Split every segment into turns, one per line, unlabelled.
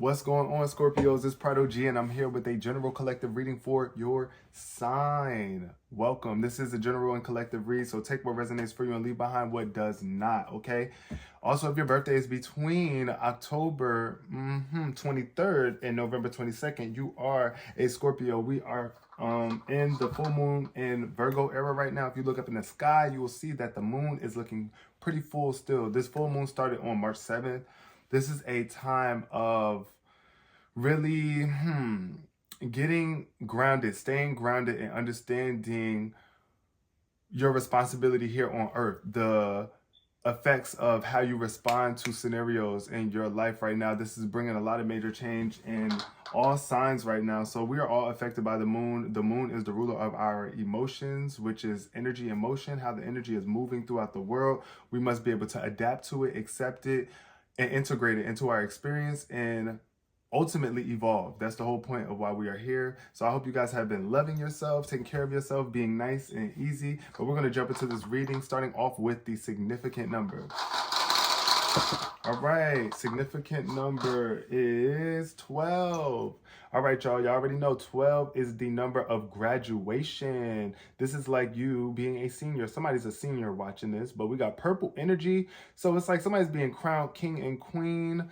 What's going on, Scorpios? It's Prado G, and I'm here with a general collective reading for your sign. Welcome. This is a general and collective read, so take what resonates for you and leave behind what does not, okay? Also, if your birthday is between October 23rd and November 22nd, you are a Scorpio. We are in the full moon in Virgo era right now. If you look up in the sky, you will see that the moon is looking pretty full still. This full moon started on March 7th. This is a time of really getting grounded, staying grounded, and understanding your responsibility here on earth. The effects of how you respond to scenarios in your life right now. This is bringing a lot of major change in all signs right now. So we are all affected by the moon. The moon is the ruler of our emotions, which is energy and motion, how the energy is moving throughout the world. We must be able to adapt to it, accept it, and integrate it into our experience and ultimately evolve. That's the whole point of why we are here. So I hope you guys have been loving yourself, taking care of yourself, being nice and easy. But we're going to jump into this reading, starting off with the significant number. All right, significant number is 12. All right, y'all already know 12 is the number of graduation. This is like you being a senior. Somebody's a senior watching this, but we got purple energy. So it's like somebody's being crowned king and queen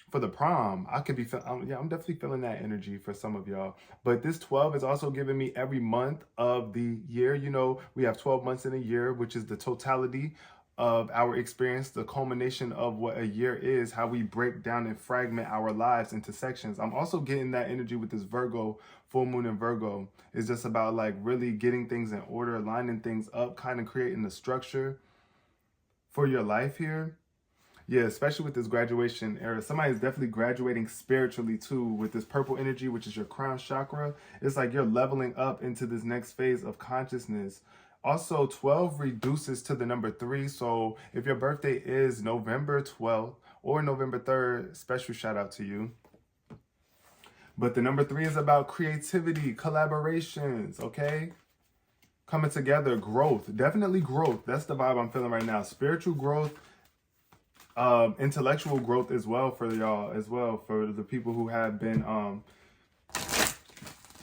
for the prom. I could be, I'm definitely feeling that energy for some of y'all. But this 12 is also giving me every month of the year. You know, we have 12 months in a year, which is the totality of our experience, the culmination of what a year is, how we break down and fragment our lives into sections. I'm also getting that energy with this Virgo, full moon in Virgo. It's just about like really getting things in order, lining things up, kind of creating the structure for your life here. Yeah, especially with this graduation era. Somebody's definitely graduating spiritually too with this purple energy, which is your crown chakra. It's like you're leveling up into this next phase of consciousness. Also, 12 reduces to the number 3. So if your birthday is November 12th or November 3rd, special shout out to you. But the number 3 is about creativity, collaborations, okay? Coming together, growth, definitely growth. That's the vibe I'm feeling right now. Spiritual growth, intellectual growth as well for y'all, as well for the people who have been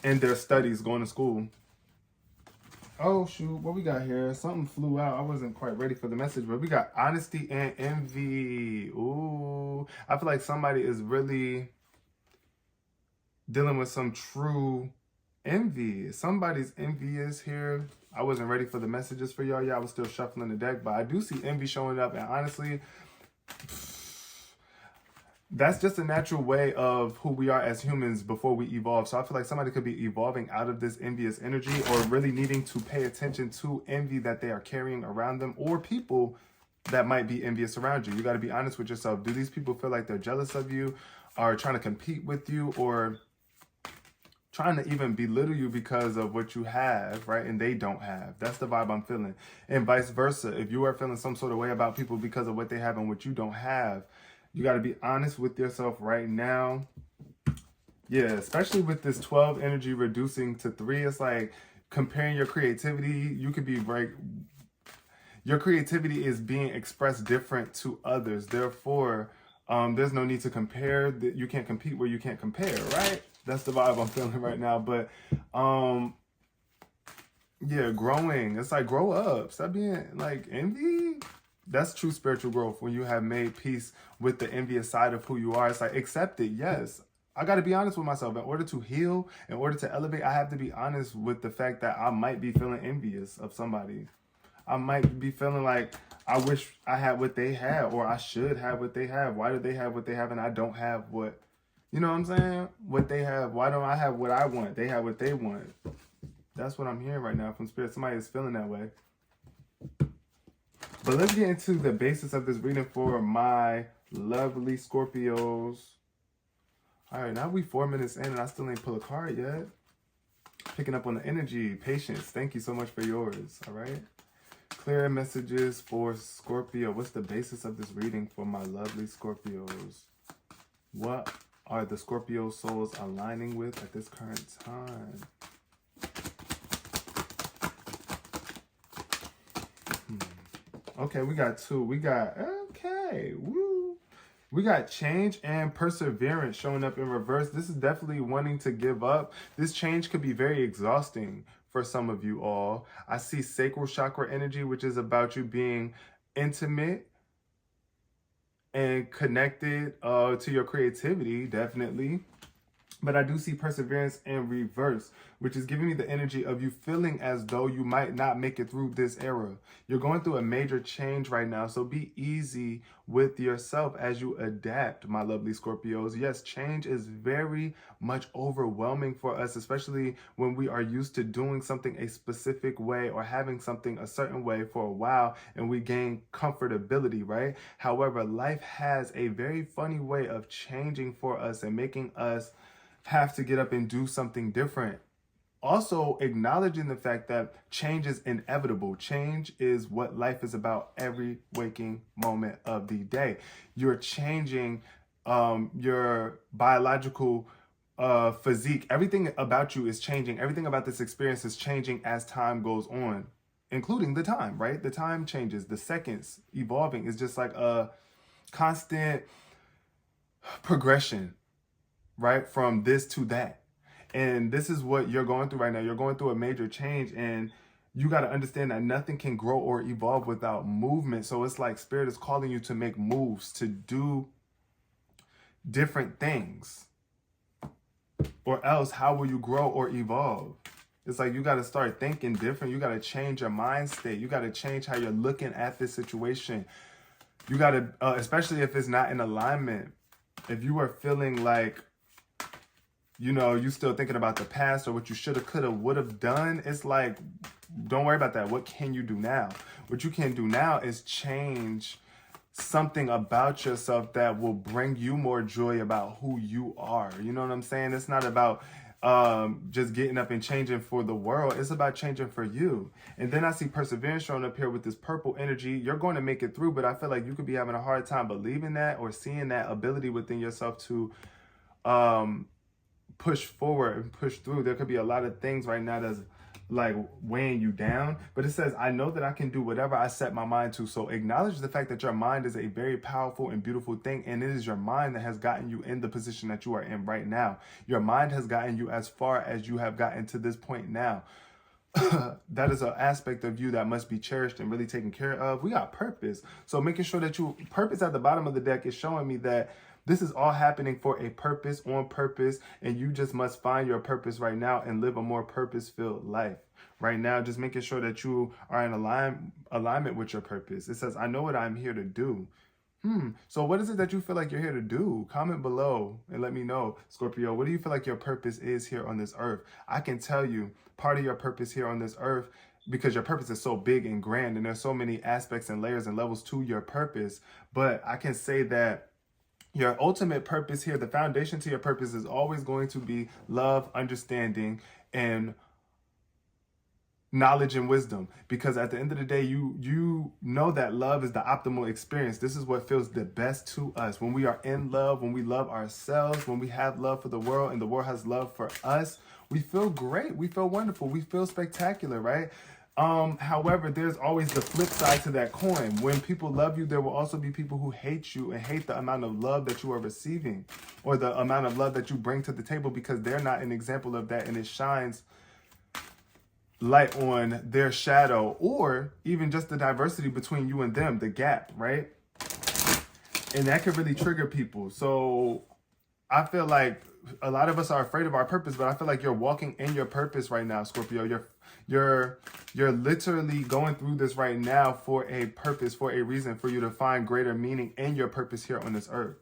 in their studies, going to school. Oh shoot, what we got here? Something flew out. I wasn't quite ready for the message, but we got honesty and envy. Ooh, I feel like somebody is really dealing with some true envy. Somebody's envious here. I wasn't ready for the messages for y'all. Yeah, I was still shuffling the deck, but I do see envy showing up, and honestly, that's just a natural way of who we are as humans before we evolve. So I feel like somebody could be evolving out of this envious energy, or really needing to pay attention to envy that they are carrying around them, or people that might be envious around you. You got to be honest with yourself. Do these people feel like they're jealous of you, are trying to compete with you, or trying to even belittle you because of what you have, right? And they don't have. That's the vibe I'm feeling. And vice versa. If you are feeling some sort of way about people because of what they have and what you don't have, you got to be honest with yourself right now. Yeah, especially with this 12 energy reducing to 3. It's like comparing your creativity. You could be right. Your creativity is being expressed different to others. Therefore, there's no need to compare. You can't compete where you can't compare, right? That's the vibe I'm feeling right now. But yeah, growing. It's like grow up. Stop being like envy. That's true spiritual growth, when you have made peace with the envious side of who you are. It's like, accept it. Yes, I got to be honest with myself. In order to heal, in order to elevate, I have to be honest with the fact that I might be feeling envious of somebody. I might be feeling like I wish I had what they had, or I should have what they have. Why do they have what they have and I don't have what, you know what I'm saying? What they have. Why don't I have what I want? They have what they want. That's what I'm hearing right now from Spirit. Somebody is feeling that way. But let's get into the basis of this reading for my lovely Scorpios. All right, now we 4 minutes in and I still ain't pull a card yet. Picking up on the energy, patience. Thank you so much for yours, all right? Clear messages for Scorpio. What's the basis of this reading for my lovely Scorpios? What are the Scorpio souls aligning with at this current time? Okay, we got 2. We got, okay, woo. We got change and perseverance showing up in reverse. This is definitely wanting to give up. This change could be very exhausting for some of you all. I see sacral chakra energy, which is about you being intimate and connected to your creativity, definitely. But I do see perseverance in reverse, which is giving me the energy of you feeling as though you might not make it through this era. You're going through a major change right now, so be easy with yourself as you adapt, my lovely Scorpios. Yes, change is very much overwhelming for us, especially when we are used to doing something a specific way or having something a certain way for a while and we gain comfortability, right? However, life has a very funny way of changing for us and making us have to get up and do something different. Also, acknowledging the fact that change is inevitable. Change is what life is about every waking moment of the day. You're changing your biological physique. Everything about you is changing. Everything about this experience is changing as time goes on, including the time, right? The time changes, the seconds evolving is just like a constant progression, right? From this to that. And this is what you're going through right now. You're going through a major change, and you got to understand that nothing can grow or evolve without movement. So it's like Spirit is calling you to make moves, to do different things. Or else, how will you grow or evolve? It's like you got to start thinking different. You got to change your mind state. You got to change how you're looking at this situation. You got to, especially if it's not in alignment. If you are feeling like, you know, you still thinking about the past or what you should have, could have, would have done, it's like, don't worry about that. What can you do now? What you can do now is change something about yourself that will bring you more joy about who you are. You know what I'm saying? It's not about just getting up and changing for the world. It's about changing for you. And then I see perseverance showing up here with this purple energy. You're going to make it through, but I feel like you could be having a hard time believing that or seeing that ability within yourself to push forward and push through. There could be a lot of things right now that's like weighing you down, but it says, I know that I can do whatever I set my mind to. So acknowledge the fact that your mind is a very powerful and beautiful thing, and it is your mind that has gotten you in the position that you are in right now. Your mind has gotten you as far as you have gotten to this point now. That is an aspect of you that must be cherished and really taken care of. We got purpose. So making sure that purpose at the bottom of the deck is showing me that this is all happening for a purpose, on purpose, and you just must find your purpose right now and live a more purpose-filled life. Right now, just making sure that you are in alignment with your purpose. It says, I know what I'm here to do. So what is it that you feel like you're here to do? Comment below and let me know, Scorpio. What do you feel like your purpose is here on this earth? I can tell you part of your purpose here on this earth, because your purpose is so big and grand, and there's so many aspects and layers and levels to your purpose. But I can say that your ultimate purpose here, the foundation to your purpose, is always going to be love, understanding, and knowledge and wisdom. Because at the end of the day, you know that love is the optimal experience. This is what feels the best to us. When we are in love, when we love ourselves, when we have love for the world and the world has love for us, we feel great. We feel wonderful. We feel spectacular, right? However, there's always the flip side to that coin. When people love you, there will also be people who hate you and hate the amount of love that you are receiving or the amount of love that you bring to the table, because they're not an example of that, and it shines light on their shadow, or even just the diversity between you and them, the gap, right? And that could really trigger people. So I feel like a lot of us are afraid of our purpose, but I feel like you're walking in your purpose right now, Scorpio. You're literally going through this right now for a purpose, for a reason, for you to find greater meaning in your purpose here on this earth.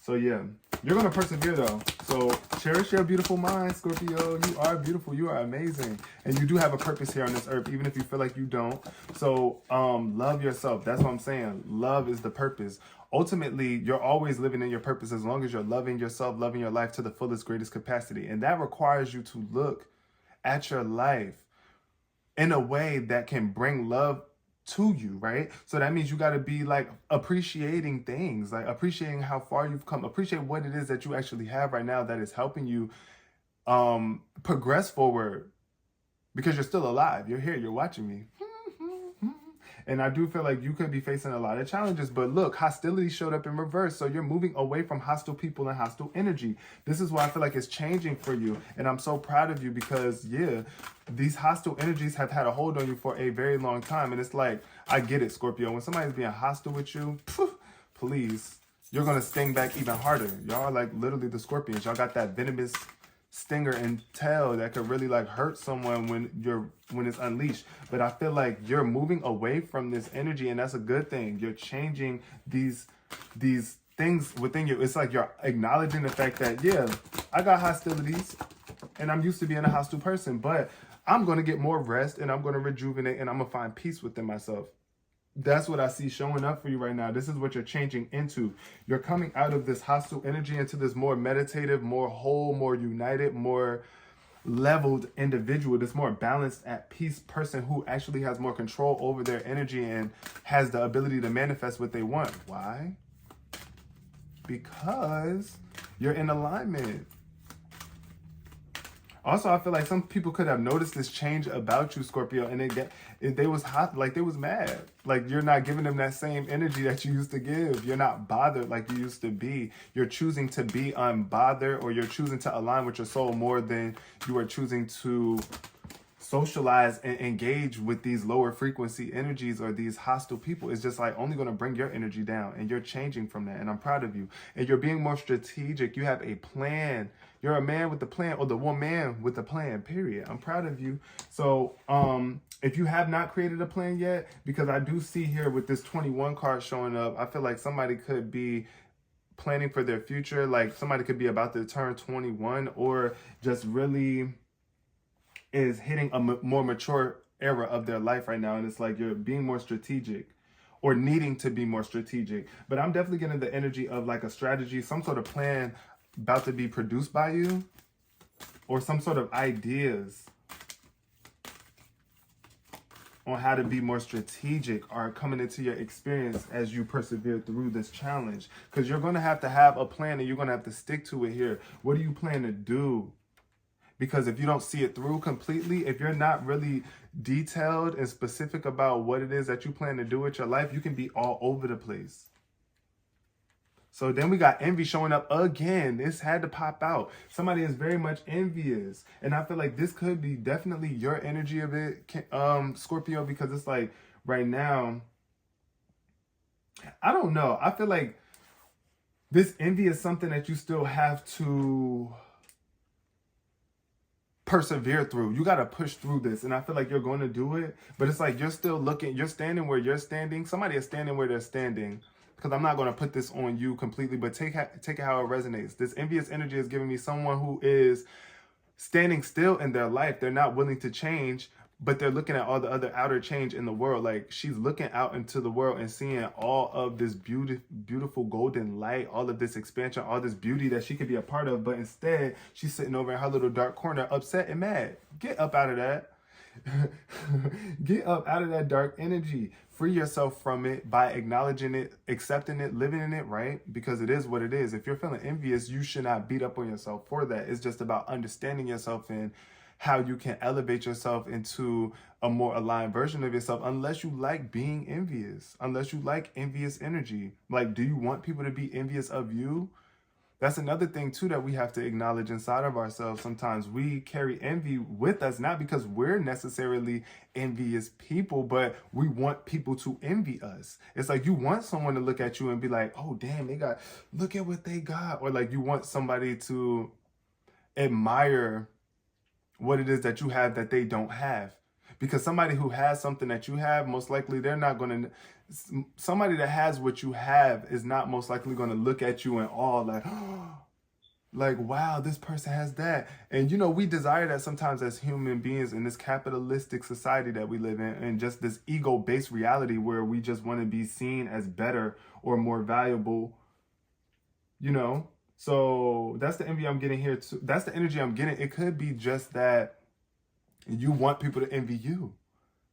So yeah, you're going to persevere though. So cherish your beautiful mind, Scorpio. You are beautiful. You are amazing. And you do have a purpose here on this earth, even if you feel like you don't. So love yourself. That's what I'm saying. Love is the purpose. Ultimately, you're always living in your purpose as long as you're loving yourself, loving your life to the fullest, greatest capacity. And that requires you to look at your life in a way that can bring love to you, right? So that means you got to be like appreciating things, like appreciating how far you've come, appreciate what it is that you actually have right now that is helping you progress forward, because you're still alive. You're here, you're watching me. And I do feel like you could be facing a lot of challenges, but look, hostility showed up in reverse. So you're moving away from hostile people and hostile energy. This is why I feel like it's changing for you. And I'm so proud of you because, yeah, these hostile energies have had a hold on you for a very long time. And it's like, I get it, Scorpio. When somebody's being hostile with you, please, you're going to sting back even harder. Y'all are like literally the scorpions. Y'all got that venomous stinger and tail that could really like hurt someone when it's unleashed. But I feel like you're moving away from this energy, and that's a good thing. You're changing these things within you. It's like you're acknowledging the fact that, yeah, I got hostilities and I'm used to being a hostile person, but I'm going to get more rest and I'm going to rejuvenate and I'm going to find peace within myself. That's what I see showing up for you right now. This is what you're changing into. You're coming out of this hostile energy into this more meditative, more whole, more united, more leveled individual, this more balanced, at peace person who actually has more control over their energy and has the ability to manifest what they want. Why? Because you're in alignment. Also, I feel like some people could have noticed this change about you, Scorpio, and they was hot, like they was mad. Like you're not giving them that same energy that you used to give. You're not bothered like you used to be. You're choosing to be unbothered, or you're choosing to align with your soul more than you are choosing to socialize and engage with these lower frequency energies or these hostile people. It's just like only going to bring your energy down, and you're changing from that. And I'm proud of you. And you're being more strategic. You have a plan. You're a man with a plan, or the woman with a plan, period. I'm proud of you. So if you have not created a plan yet, because I do see here with this 21 card showing up, I feel like somebody could be planning for their future. Like somebody could be about to turn 21, or just really is hitting a more mature era of their life right now. And it's like you're being more strategic, or needing to be more strategic. But I'm definitely getting the energy of like a strategy, some sort of plan about to be produced by you, or some sort of ideas on how to be more strategic are coming into your experience as you persevere through this challenge. Because you're going to have a plan, and you're going to have to stick to it here. What do you plan to do? Because if you don't see it through completely, if you're not really detailed and specific about what it is that you plan to do with your life, you can be all over the place. So then we got envy showing up again. This had to pop out. Somebody is very much envious. And I feel like this could be definitely your energy of it, Scorpio, because it's like right now, I don't know. I feel like this envy is something that you still have to persevere through. You got to push through this. And I feel like you're going to do it. But it's like you're still looking. You're standing where you're standing. Somebody is standing where they're standing. Because I'm not going to put this on you completely, but take it how it resonates. This envious energy is giving me someone who is standing still in their life. They're not willing to change, but they're looking at all the other outer change in the world. Like she's looking out into the world and seeing all of this beautiful golden light, all of this expansion, all this beauty that she could be a part of. But instead, she's sitting over in her little dark corner, upset and mad. Get up out of that. Get up out of that dark energy. Free yourself from it by acknowledging it, accepting it, living in it, right? Because it is what it is. If you're feeling envious, you should not beat up on yourself for that. It's just about understanding yourself and how you can elevate yourself into a more aligned version of yourself, unless you like being envious, unless you like envious energy. Like, do you want people to be envious of you? That's another thing too that we have to acknowledge inside of ourselves. Sometimes we carry envy with us, not because we're necessarily envious people, but we want people to envy us. It's like you want someone to look at you and be like, oh damn, look at what they got. Or like you want somebody to admire what it is that you have that they don't have. Because somebody who has something that you have, most likely they're not going to, somebody that has what you have is not most likely going to look at you in awe like, oh, like, wow, this person has that. And, you know, we desire that sometimes as human beings in this capitalistic society that we live in, and just this ego-based reality where we just want to be seen as better or more valuable, you know? So that's the envy I'm getting here too. That's the energy I'm getting. It could be just that you want people to envy you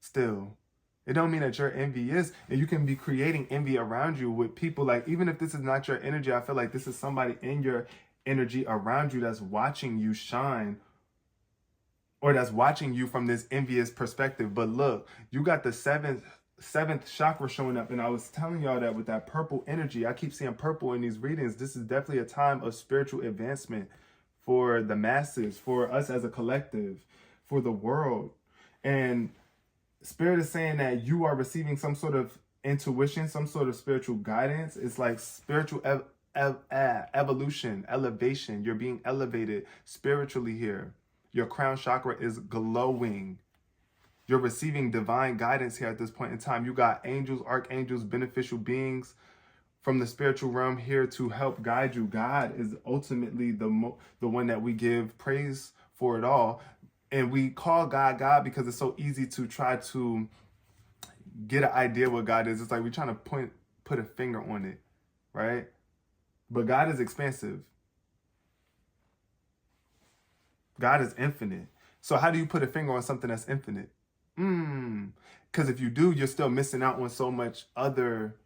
still. It don't mean that you're envious, and you can be creating envy around you with people. Like, even if this is not your energy, I feel like this is somebody in your energy around you that's watching you shine, or that's watching you from this envious perspective. But look, you got the seventh 7th chakra showing up. And I was telling y'all that with that purple energy, I keep seeing purple in these readings. This is definitely a time of spiritual advancement for the masses, for us as a collective, for the world. And Spirit is saying that you are receiving some sort of intuition, some sort of spiritual guidance. It's like spiritual evolution, elevation. You're being elevated spiritually here. Your crown chakra is glowing. You're receiving divine guidance here at this point in time. You got angels, archangels, beneficial beings from the spiritual realm here to help guide you. God is ultimately the one that we give praise for it all. And we call God God because it's so easy to try to get an idea what God is. It's like we're trying to put a finger on it, right? But God is expansive. God is infinite. So how do you put a finger on something that's infinite? Because if you do, you're still missing out on so much other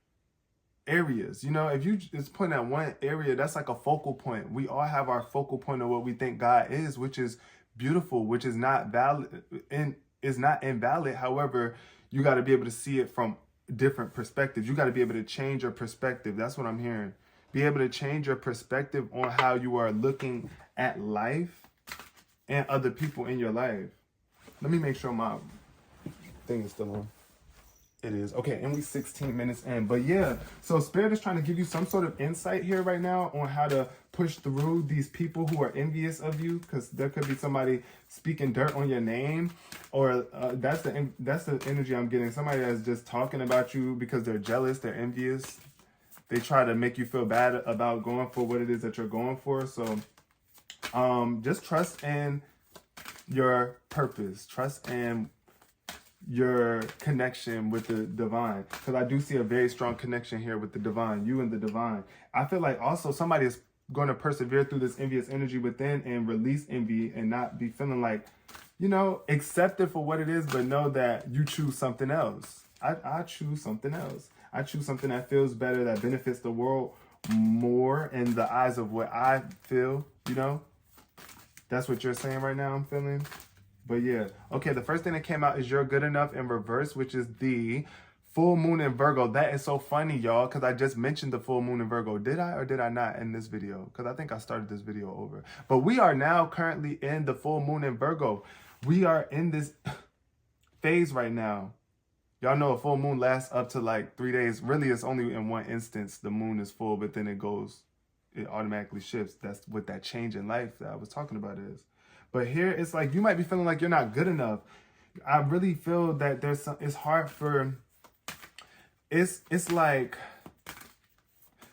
areas. You know, if you just point at one area, that's like a focal point. We all have our focal point of what we think God is, which is beautiful, which is not valid and is not invalid. However, you got to be able to see it from different perspectives. You got to be able to change your perspective. That's what I'm hearing. Be able to change your perspective on how you are looking at life and other people in your life. Let me make sure my thing is still on. It is. Okay, and we 16 minutes in. But yeah, so Spirit is trying to give you some sort of insight here right now on how to push through these people who are envious of you, because there could be somebody speaking dirt on your name, or that's the energy I'm getting. Somebody that's just talking about you because they're jealous, they're envious. They try to make you feel bad about going for what it is that you're going for. So just trust in your purpose. Trust in your connection with the divine, because I do see a very strong connection here with the divine, you and the divine. I feel like also somebody is going to persevere through this envious energy within and release envy and not be feeling like, you know, accept it for what it is, but know that you choose something else. I choose something else. I choose something that feels better, that benefits the world more in the eyes of what I feel, you know. That's what you're saying right now, I'm feeling. But yeah, okay, the first thing that came out is You're Good Enough in reverse, which is the full moon in Virgo. That is so funny, y'all, because I just mentioned the full moon in Virgo. Did I or did I not in this video? Because I think I started this video over. But we are now currently in the full moon in Virgo. We are in this phase right now. Y'all know a full moon lasts up to like 3 days. Really, it's only in one instance the moon is full, but then it automatically shifts. That's what that change in life that I was talking about is. But here it's like you might be feeling like you're not good enough. I really feel that it's hard for, it's like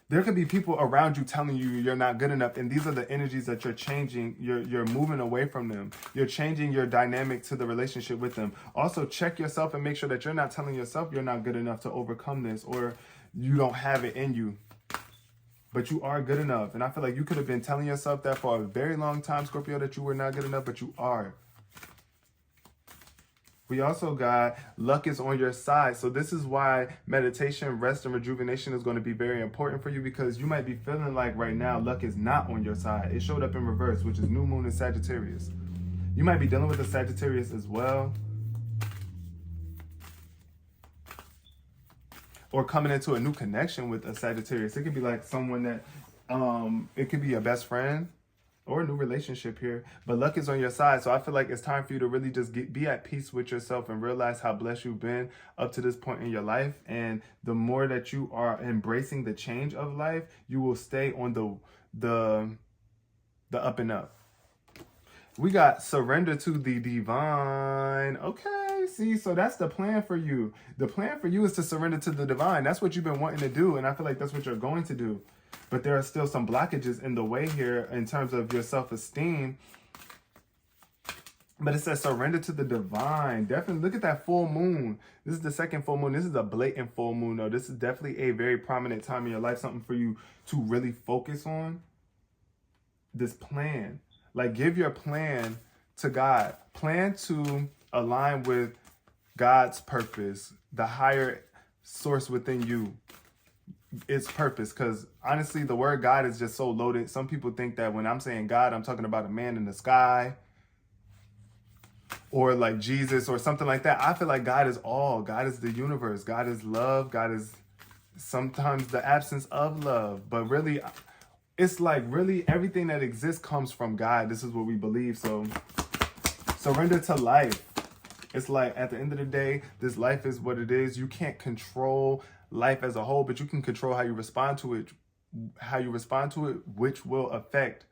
there could be people around you telling you you're not good enough, and these are the energies that you're changing. You're moving away from them. You're changing your dynamic to the relationship with them. Also, check yourself and make sure that you're not telling yourself you're not good enough to overcome this, or you don't have it in you. But you are good enough. And I feel like you could have been telling yourself that for a very long time, Scorpio, that you were not good enough, but you are. We also got luck is on your side. So this is why meditation, rest, and rejuvenation is going to be very important for you, because you might be feeling like right now luck is not on your side. It showed up in reverse, which is new moon in Sagittarius. You might be dealing with a Sagittarius as well, or coming into a new connection with a Sagittarius. It could be like someone that, it could be a best friend or a new relationship here. But luck is on your side. So I feel like it's time for you to really just be at peace with yourself and realize how blessed you've been up to this point in your life. And the more that you are embracing the change of life, you will stay on the up and up. We got surrender to the divine. Okay, see, so that's the plan for you. The plan for you is to surrender to the divine. That's what you've been wanting to do, and I feel like that's what you're going to do. But there are still some blockages in the way here in terms of your self-esteem. But it says surrender to the divine. Definitely look at that full moon. This is the second full moon. This is a blatant full moon, though. This is definitely a very prominent time in your life, something for you to really focus on. This plan. Like, give your plan to God. Plan to align with God's purpose, the higher source within you. Its purpose, because honestly, the word God is just so loaded. Some people think that when I'm saying God, I'm talking about a man in the sky. or like Jesus or something like that. I feel like God is all. God is the universe. God is love. God is sometimes the absence of love. But really, it's like really everything that exists comes from God. This is what we believe. So surrender to life. It's like at the end of the day, this life is what it is. You can't control life as a whole, but you can control how you respond to it. How you respond to it, which will affect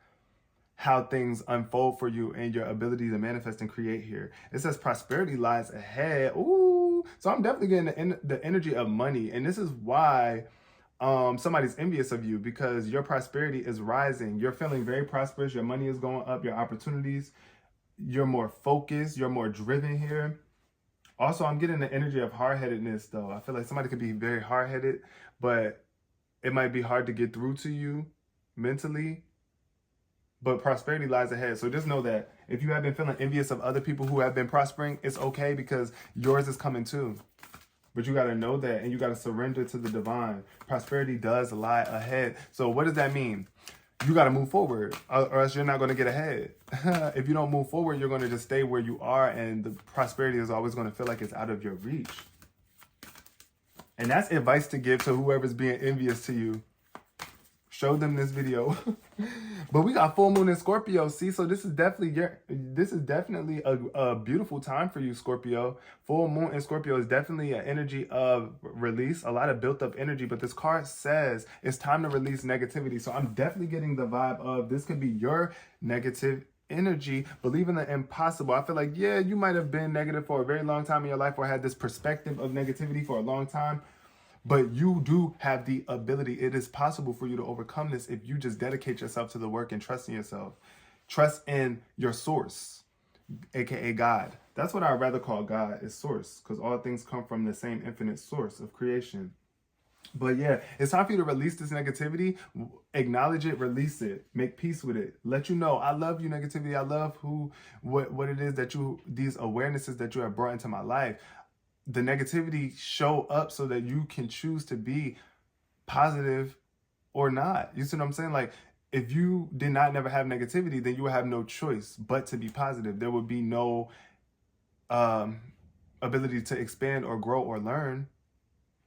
how things unfold for you and your ability to manifest and create here. It says prosperity lies ahead. Ooh, so I'm definitely getting the energy of money. And this is why somebody's envious of you, because your prosperity is rising. You're feeling very prosperous. Your money is going up, your opportunities. You're more focused. You're more driven here. Also, I'm getting the energy of hard-headedness, though. I feel like somebody could be very hard-headed, but it might be hard to get through to you mentally. But prosperity lies ahead. So just know that if you have been feeling envious of other people who have been prospering, it's okay, because yours is coming too. But you got to know that, and you got to surrender to the divine. Prosperity does lie ahead. So what does that mean? You got to move forward, or else you're not going to get ahead. If you don't move forward, you're going to just stay where you are, and the prosperity is always going to feel like it's out of your reach. And that's advice to give to whoever's being envious to you. Show them this video. But we got full moon in Scorpio. See, so this is definitely a beautiful time for you, Scorpio. Full moon in Scorpio is definitely an energy of release, a lot of built up energy. But this card says it's time to release negativity. So I'm definitely getting the vibe of this could be your negative energy, believe in the impossible. I feel like, yeah, you might have been negative for a very long time in your life, or had this perspective of negativity for a long time. But you do have the ability. It is possible for you to overcome this if you just dedicate yourself to the work and trust in yourself. Trust in your source, aka God. That's what I'd rather call God, is source, because all things come from the same infinite source of creation. But yeah, it's time for you to release this negativity. Acknowledge it, release it, make peace with it. Let you know, I love you, negativity. I love what it is that these awarenesses that you have brought into my life. The negativity show up so that you can choose to be positive or not. You see what I'm saying? Like, if you did not never have negativity, then you would have no choice but to be positive. There would be no ability to expand or grow or learn.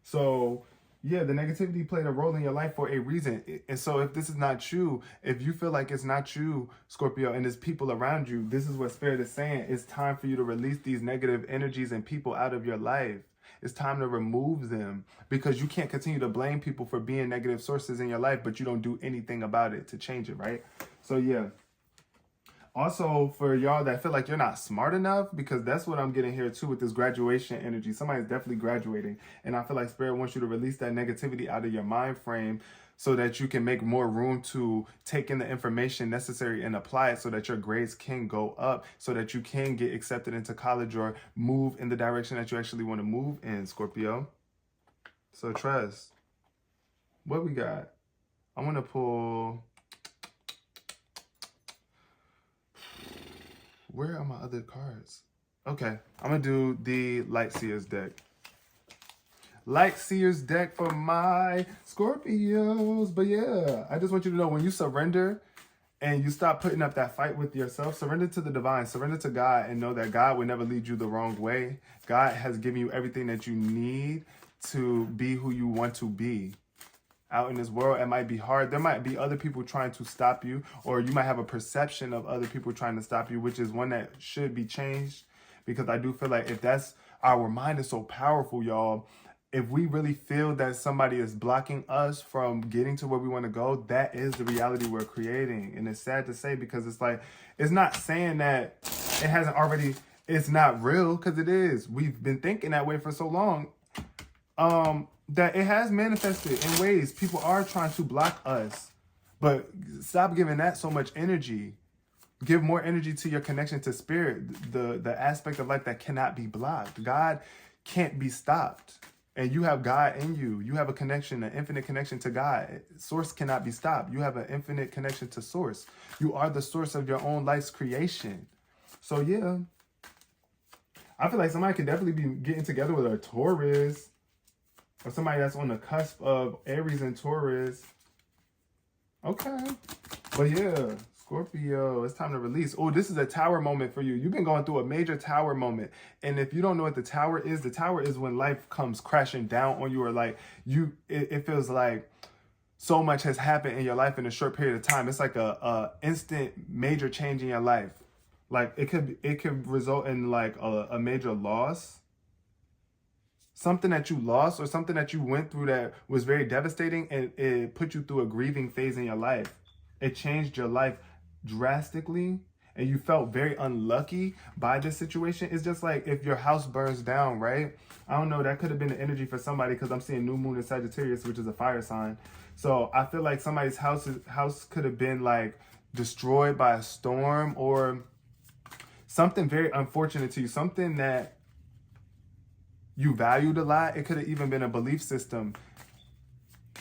So yeah, the negativity played a role in your life for a reason. And so if this is not you, if you feel like it's not you, Scorpio, and there's people around you, this is what Spirit is saying. It's time for you to release these negative energies and people out of your life. It's time to remove them, because you can't continue to blame people for being negative sources in your life, but you don't do anything about it to change it, right? So yeah. Also, for y'all that feel like you're not smart enough, because that's what I'm getting here too with this graduation energy. Somebody's definitely graduating. And I feel like Spirit wants you to release that negativity out of your mind frame so that you can make more room to take in the information necessary and apply it so that your grades can go up, so that you can get accepted into college or move in the direction that you actually want to move in, Scorpio. So trust. What we got? I want to pull... Where are my other cards? Okay, I'm going to do the Light Sears deck. Light Sears deck for my Scorpios. But yeah, I just want you to know, when you surrender and you stop putting up that fight with yourself, surrender to the divine, surrender to God, and know that God will never lead you the wrong way. God has given you everything that you need to be who you want to be. Out in this world, it might be hard. There might be other people trying to stop you, or you might have a perception of other people trying to stop you, which is one that should be changed, because I do feel like if that's, our mind is so powerful, y'all. If we really feel that somebody is blocking us from getting to where we want to go, that is the reality we're creating. And it's sad to say, because it's like, it's not saying that it hasn't already, it's not real, because it is. We've been thinking that way for so long. That it has manifested in ways people are trying to block us. But stop giving that so much energy. Give more energy to your connection to Spirit, the aspect of life that cannot be blocked. God can't be stopped. And you have God in you. You have a connection, an infinite connection to God. Source cannot be stopped. You have an infinite connection to Source. You are the source of your own life's creation. So yeah, I feel like somebody could definitely be getting together with a Taurus, or somebody that's on the cusp of Aries and Taurus. Okay. But yeah, Scorpio, it's time to release. Oh, this is a tower moment for you. You've been going through a major tower moment. And if you don't know what the tower is when life comes crashing down on you, or like it feels like so much has happened in your life in a short period of time. It's like a instant major change in your life. Like it could result in like a major loss. Something that you lost or something that you went through that was very devastating, and it put you through a grieving phase in your life. It changed your life drastically, and you felt very unlucky by this situation. It's just like if your house burns down, right? I don't know, that could have been the energy for somebody, because I'm seeing new moon in Sagittarius, which is a fire sign. So I feel like somebody's house could have been like destroyed by a storm, or something very unfortunate to you, something that you valued a lot. It could have even been a belief system,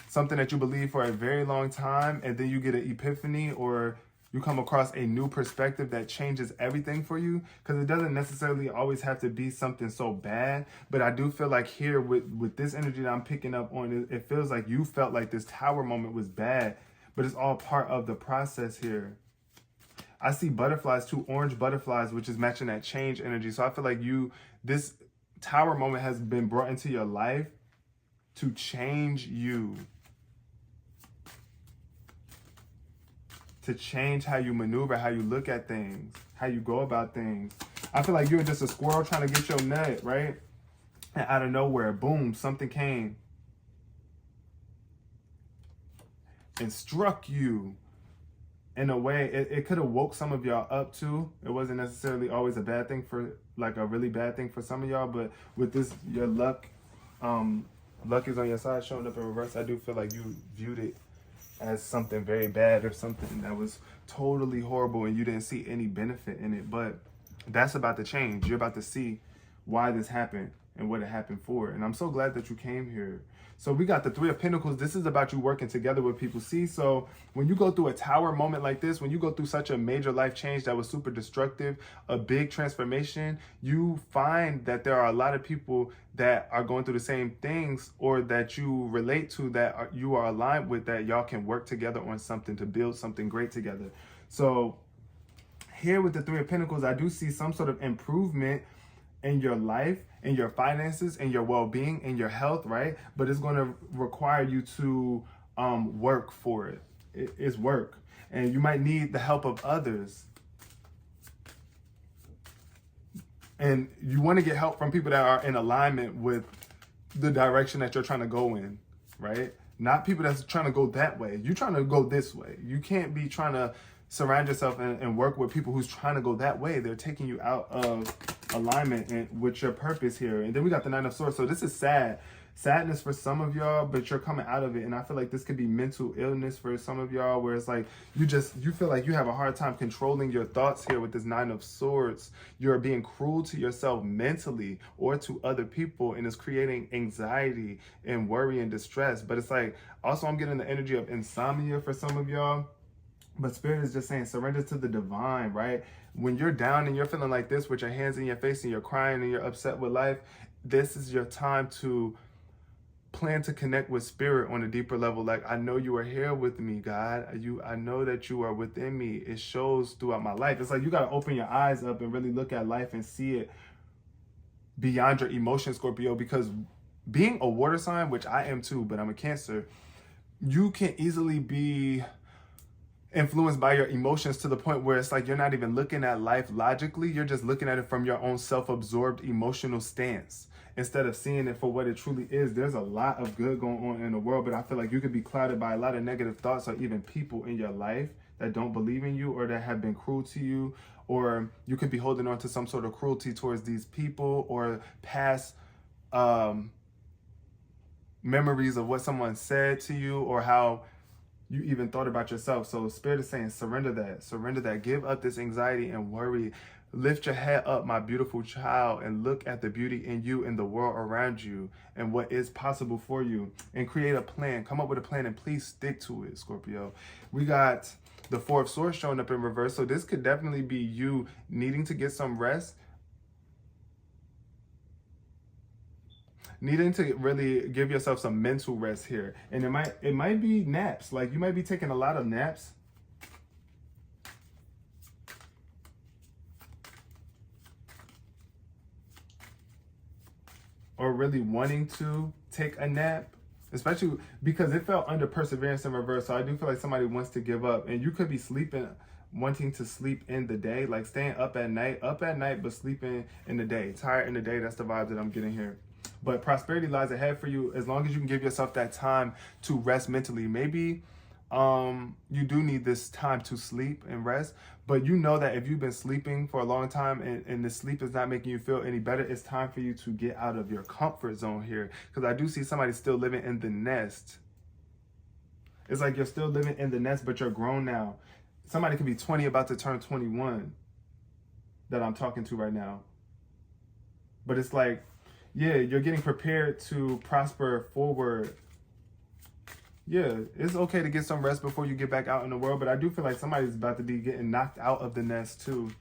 something that you believe for a very long time, and then you get an epiphany, or you come across a new perspective that changes everything for you. Because it doesn't necessarily always have to be something so bad. But I do feel like here with this energy that I'm picking up on, it feels like you felt like this tower moment was bad, but it's all part of the process here. I see butterflies, 2 orange butterflies, which is matching that change energy. So I feel like this tower moment has been brought into your life to change you, to change how you maneuver, how you look at things, how you go about things. I feel like you were just a squirrel trying to get your nut, right? And out of nowhere, boom, something came and struck you in a way. It could have woke some of y'all up too. It wasn't necessarily always a bad thing, for like a really bad thing for some of y'all, but with this, your luck is on your side, showing up in reverse. I do feel like you viewed it as something very bad, or something that was totally horrible, and you didn't see any benefit in it. But that's about to change. You're about to see why this happened and what it happened for. And I'm so glad that you came here. So we got the 3 of Pentacles. This is about you working together with people. See, so when you go through a tower moment like this, when you go through such a major life change that was super destructive, a big transformation, you find that there are a lot of people that are going through the same things, or that you relate to, that you are aligned with, that y'all can work together on something to build something great together. So here with the 3 of Pentacles, I do see some sort of improvement in your life, in your finances, in your well-being, in your health, right? But it's going to require you to work for it. It's work. And you might need the help of others. And you want to get help from people that are in alignment with the direction that you're trying to go in, right? Not people that's trying to go that way. You're trying to go this way. You can't be trying to surround yourself and work with people who's trying to go that way. They're taking you out of alignment and with your purpose here. And then we got the 9 of Swords. So this is sadness for some of y'all, but you're coming out of it. And I feel like this could be mental illness for some of y'all, where it's like you feel like you have a hard time controlling your thoughts here with this 9 of Swords. You're being cruel to yourself mentally or to other people, and it's creating anxiety and worry and distress. But it's like, also I'm getting the energy of insomnia for some of y'all. But Spirit is just saying, surrender to the divine, right? When you're down and you're feeling like this with your hands in your face and you're crying and you're upset with life, this is your time to plan to connect with Spirit on a deeper level. Like, I know you are here with me, God. I know that you are within me. It shows throughout my life. It's like you got to open your eyes up and really look at life and see it beyond your emotions, Scorpio, because being a water sign, which I am too, but I'm a Cancer, you can easily be influenced by your emotions to the point where it's like you're not even looking at life logically. You're just looking at it from your own self-absorbed emotional stance instead of seeing it for what it truly is. There's a lot of good going on in the world, but I feel like you could be clouded by a lot of negative thoughts, or even people in your life that don't believe in you or that have been cruel to you, or you could be holding on to some sort of cruelty towards these people, or past memories of what someone said to you, or how you even thought about yourself. So Spirit is saying, surrender that, give up this anxiety and worry. Lift your head up, my beautiful child, and look at the beauty in you and the world around you and what is possible for you, and create a plan. Come up with a plan and please stick to it, Scorpio. We got the 4 of Swords showing up in reverse. So this could definitely be you needing to get some rest, needing to really give yourself some mental rest here. And it might be naps. Like, you might be taking a lot of naps or really wanting to take a nap, especially because it felt under perseverance in reverse. So I do feel like somebody wants to give up, and you could be sleeping, wanting to sleep in the day, like staying up at night, but sleeping in the day, tired in the day. That's the vibe that I'm getting here. But prosperity lies ahead for you as long as you can give yourself that time to rest mentally. Maybe you do need this time to sleep and rest, but you know that if you've been sleeping for a long time and the sleep is not making you feel any better, it's time for you to get out of your comfort zone here. Because I do see somebody still living in the nest. It's like you're still living in the nest, but you're grown now. Somebody could be 20 about to turn 21 that I'm talking to right now. But it's like, yeah, you're getting prepared to prosper forward. Yeah, it's okay to get some rest before you get back out in the world, but I do feel like somebody's about to be getting knocked out of the nest too.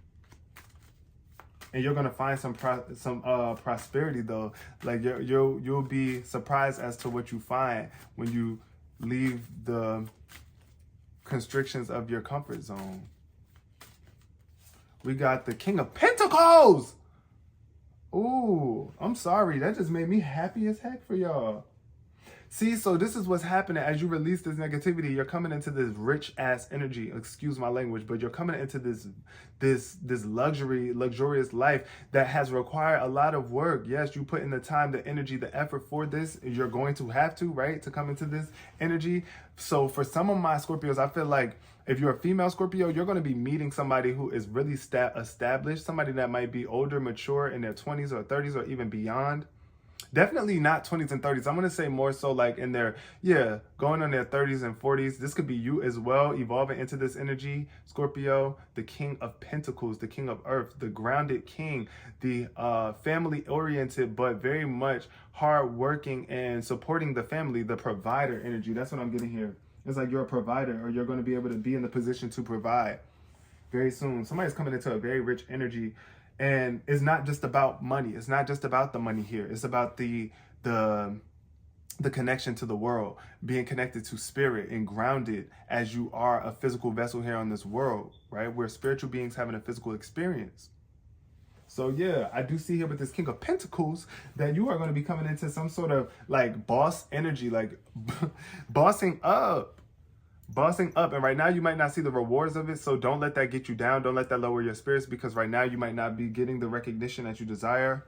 And you're gonna find some prosperity though. Like you'll be surprised as to what you find when you leave the constrictions of your comfort zone. We got the King of Pentacles. Ooh, I'm sorry. That just made me happy as heck for y'all. See, so this is what's happening as you release this negativity. You're coming into this rich ass energy. Excuse my language, but you're coming into this luxurious life that has required a lot of work. Yes, you put in the time, the energy, the effort for this. You're going to have to, right, to come into this energy. So for some of my Scorpios, I feel like if you're a female Scorpio, you're going to be meeting somebody who is really established, somebody that might be older, mature in their 20s or 30s or even beyond. Definitely not 20s and 30s. I'm going to say more so like in their, going on their 30s and 40s. This could be you as well, evolving into this energy. Scorpio, the King of Pentacles, the King of Earth, the grounded king, the family-oriented, but very much hard-working and supporting the family, the provider energy. That's what I'm getting here. It's like you're a provider, or you're going to be able to be in the position to provide very soon. Somebody's coming into a very rich energy. And it's not just about money. It's not just about the money here. It's about the connection to the world, being connected to spirit and grounded as you are a physical vessel here on this world, right? We're spiritual beings having a physical experience. So yeah, I do see here with this King of Pentacles that you are going to be coming into some sort of like boss energy, like bossing up. And right now you might not see the rewards of it, so don't let that get you down. Don't let that lower your spirits, because right now you might not be getting the recognition that you desire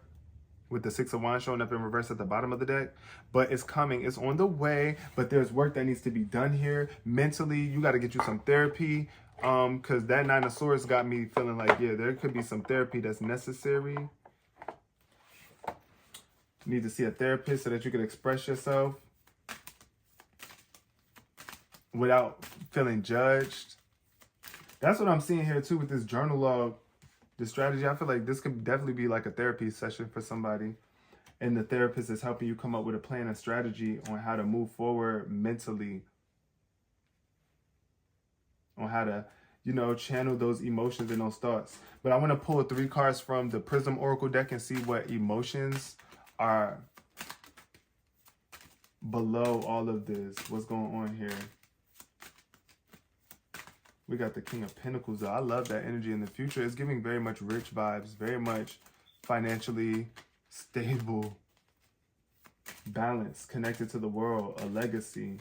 with the Six of Wands showing up in reverse at the bottom of the deck. But it's coming, it's on the way, but there's work that needs to be done here. Mentally, you got to get you some therapy, because that Nine of Swords got me feeling like, yeah, there could be some therapy that's necessary. You need to see a therapist so that you can express yourself without feeling judged. That's what I'm seeing here too with this journal log, the strategy. I feel like this could definitely be like a therapy session for somebody. And the therapist is helping you come up with a plan and strategy on how to move forward mentally. On how to, channel those emotions and those thoughts. But I want to pull 3 cards from the Prism Oracle deck and see what emotions are below all of this. What's going on here? We got the King of Pentacles, though. I love that energy in the future. It's giving very much rich vibes, very much financially stable, balanced, connected to the world, a legacy.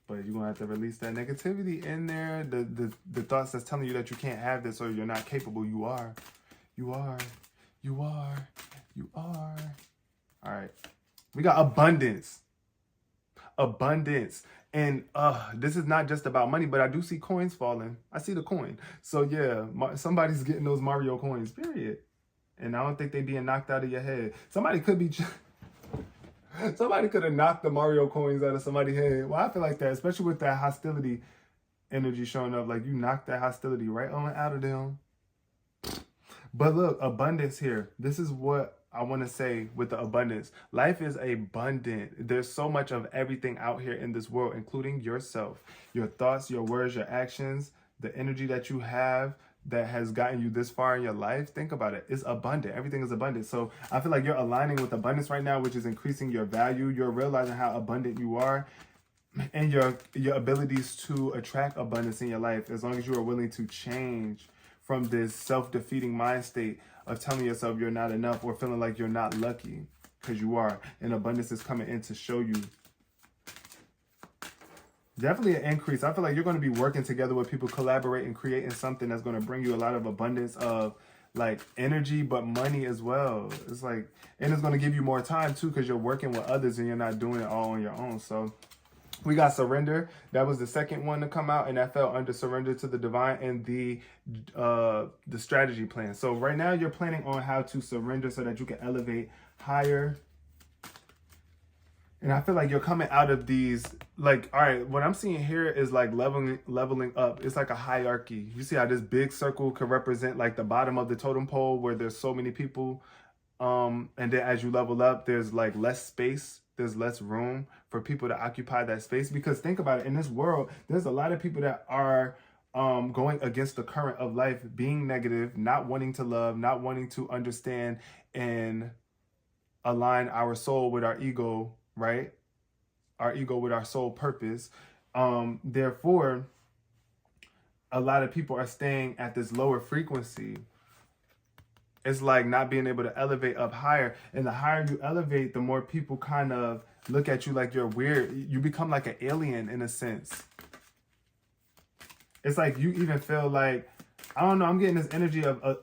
But you're going to have to release that negativity in there. The thoughts that's telling you that you can't have this or you're not capable. You are. You are. You are. You are. All right. We got abundance. Abundance. And this is not just about money, but I do see coins falling. I see the coin. So yeah, somebody's getting those Mario coins, period. And I don't think they being knocked out of your head. Somebody could be... Somebody could have knocked the Mario coins out of somebody's head. Well, I feel like that, especially with that hostility energy showing up. Like you knocked that hostility right on out of them. But look, abundance here. This is what I want to say with the abundance. Life is abundant. There's so much of everything out here in this world, including yourself, your thoughts, your words, your actions, the energy that you have that has gotten you this far in your life. Think about it. It's abundant. Everything is abundant. So I feel like you're aligning with abundance right now, which is increasing your value. You're realizing how abundant you are and your abilities to attract abundance in your life, as long as you are willing to change from this self-defeating mind state of telling yourself you're not enough or feeling like you're not lucky, because you are. And abundance is coming in to show you. Definitely an increase. I feel like you're going to be working together with people, collaborating, creating something that's going to bring you a lot of abundance of like energy, but money as well. It's like, and it's going to give you more time too, because you're working with others and you're not doing it all on your own. So we got surrender. That was the second one to come out, and that fell under surrender to the divine and the strategy plan. So right now you're planning on how to surrender so that you can elevate higher. And I feel like you're coming out of these, like, all right, what I'm seeing here is like leveling up. It's like a hierarchy. You see how this big circle could represent like the bottom of the totem pole where there's so many people. And then as you level up, there's like less space. There's less room for people to occupy that space. Because think about it, in this world, there's a lot of people that are going against the current of life, being negative, not wanting to love, not wanting to understand and align our soul with our ego, right? Our ego with our soul purpose. Therefore, a lot of people are staying at this lower frequency. It's like not being able to elevate up higher. And the higher you elevate, the more people kind of look at you like you're weird. You become like an alien in a sense. It's like you even feel like, I don't know, I'm getting this energy of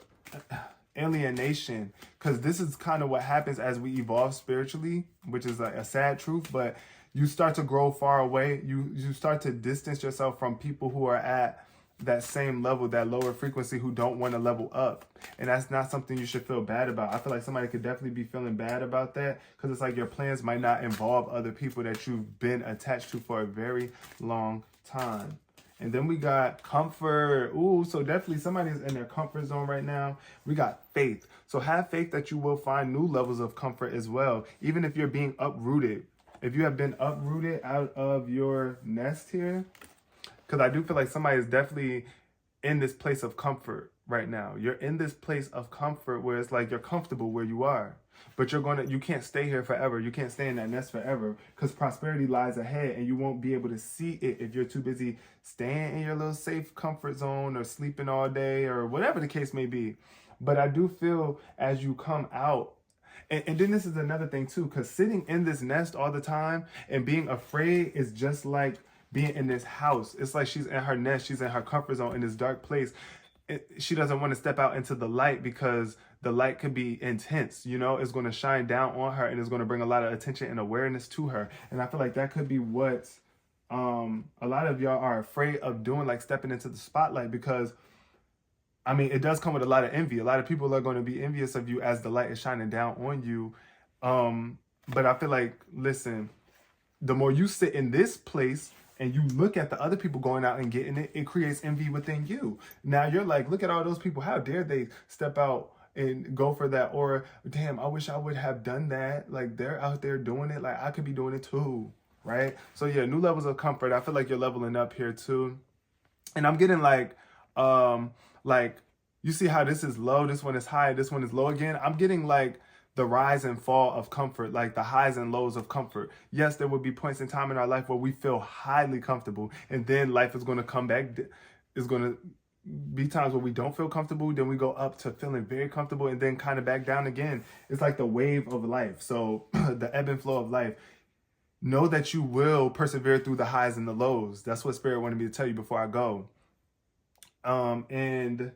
alienation. Because this is kind of what happens as we evolve spiritually, which is like a sad truth. But you start to grow far away. You start to distance yourself from people who are at that same level, that lower frequency, who don't want to level up. And that's not something you should feel bad about. I feel like somebody could definitely be feeling bad about that, because it's like your plans might not involve other people that you've been attached to for a very long time. And then we got comfort. Ooh, so definitely somebody's in their comfort zone right now. We got faith. So have faith that you will find new levels of comfort as well, even if you're being uprooted. If you have been uprooted out of your nest here, because I do feel like somebody is definitely in this place of comfort right now. You're in this place of comfort where it's like you're comfortable where you are. But you can't stay here forever. You can't stay in that nest forever, because prosperity lies ahead and you won't be able to see it if you're too busy staying in your little safe comfort zone or sleeping all day or whatever the case may be. But I do feel as you come out, and then this is another thing too, because sitting in this nest all the time and being afraid is just like being in this house. It's like she's in her nest, she's in her comfort zone in this dark place. She doesn't want to step out into the light because the light could be intense, you know, it's going to shine down on her and it's going to bring a lot of attention and awareness to her. And I feel like that could be what a lot of y'all are afraid of doing, like stepping into the spotlight, because I mean, it does come with a lot of envy. A lot of people are going to be envious of you as the light is shining down on you. But I feel like, listen, the more you sit in this place and you look at the other people going out and getting it, it creates envy within you. Now you're like, look at all those people. How dare they step out and go for that? Or, damn, I wish I would have done that. Like, they're out there doing it. Like, I could be doing it too, right? So yeah, new levels of comfort. I feel like you're leveling up here too. And I'm getting like, you see how this is low, this one is high, this one is low again? I'm getting like the rise and fall of comfort, like the highs and lows of comfort. Yes, there will be points in time in our life where we feel highly comfortable, and then life is going to come back. Is going to be times where we don't feel comfortable, then we go up to feeling very comfortable, and then kind of back down again. It's like the wave of life. So the ebb and flow of life. Know that you will persevere through the highs and the lows. That's what Spirit wanted me to tell you before I go. And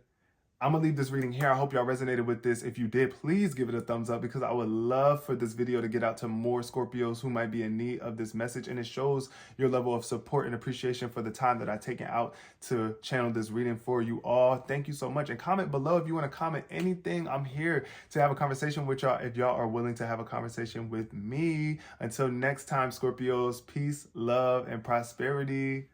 I'm going to leave this reading here. I hope y'all resonated with this. If you did, please give it a thumbs up, because I would love for this video to get out to more Scorpios who might be in need of this message. And it shows your level of support and appreciation for the time that I've taken out to channel this reading for you all. Thank you so much. And comment below if you want to comment anything. I'm here to have a conversation with y'all if y'all are willing to have a conversation with me. Until next time, Scorpios, peace, love, and prosperity.